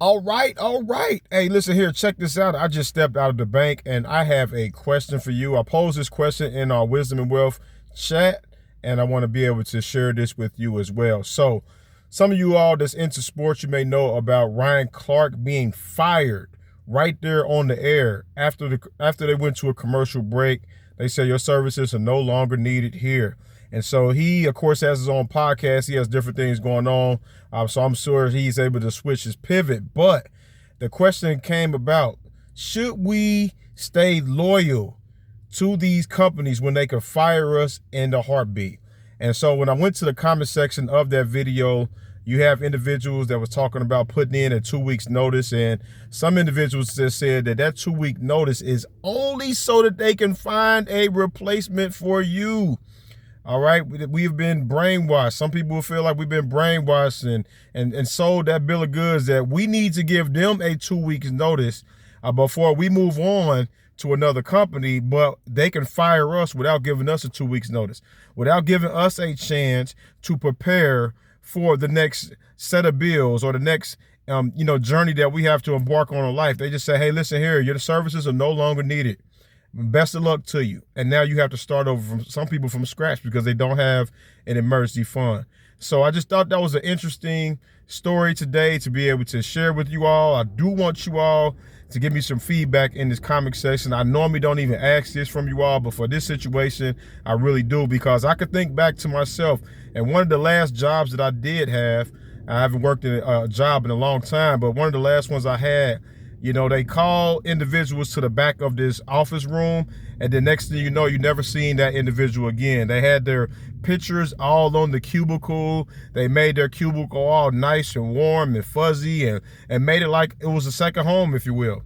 All right, all right. Hey, listen here, check this out. I just stepped out of the bank and I have a question for you. I posed this question in our Wisdom and Wealth chat, and I want to be able to share this with you as well. So, some of you all that's into sports, you may know about Ryan Clark being fired right there on the air after they went to a commercial break. They say your services are no longer needed here. And so he, of course, has his own podcast. He has different things going on. So I'm sure he's able to switch his pivot. But the question came about, should we stay loyal to these companies when they could fire us in the heartbeat? And so when I went to the comment section of that video, you have individuals that was talking about putting in a 2 weeks notice, and some individuals just said that 2 week notice is only so that they can find a replacement for you. All right, we've been brainwashed. Some people feel like we've been brainwashed and sold that bill of goods that we need to give them a 2 weeks notice before we move on to another company, but they can fire us without giving us a 2 weeks notice, without giving us a chance to prepare for the next set of bills or the next journey that we have to embark on in life. They just say, hey, listen here, your services are no longer needed. Best of luck to you. And now you have to start over from some people from scratch because they don't have an emergency fund. So I just thought that was an interesting story today to be able to share with you all. I do want you all to give me some feedback in this comment section. I normally don't even ask this from you all, but for this situation, I really do, because I could think back to myself. And one of the last jobs that I did have, I haven't worked in a job in a long time, but one of the last ones I had, they call individuals to the back of this office room, and the next thing you know, you never seen that individual again. They had their pictures all on the cubicle. They made their cubicle all nice and warm and fuzzy and made it like it was a second home, if you will.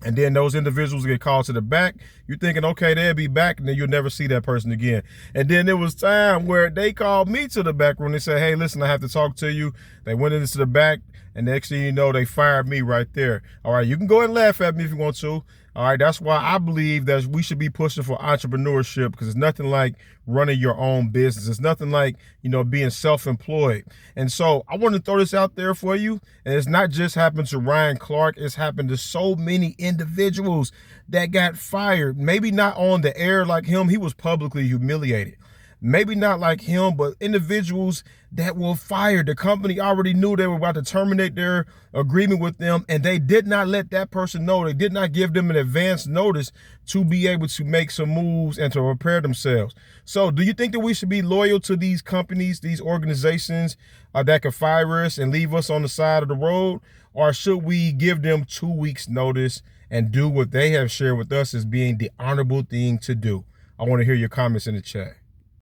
And then those individuals get called to the back. You're thinking, okay, they'll be back, and then you'll never see that person again. And then there was time where they called me to the back room. They said, hey, listen, I have to talk to you. They went into the back, and next thing you know, they fired me right there. All right, you can go and laugh at me if you want to. All right, that's why I believe that we should be pushing for entrepreneurship, because it's nothing like running your own business. It's nothing like, being self-employed. And so I want to throw this out there for you. And it's not just happened to Ryan Clark. It's happened to so many individuals that got fired. Maybe not on the air like him. He was publicly humiliated. Maybe not like him, but individuals that were fired. The company already knew they were about to terminate their agreement with them, and they did not let that person know. They did not give them an advance notice to be able to make some moves and to prepare themselves. So do you think that we should be loyal to these companies, these organizations that could fire us and leave us on the side of the road? Or should we give them 2 weeks notice and do what they have shared with us as being the honorable thing to do? I want to hear your comments in the chat.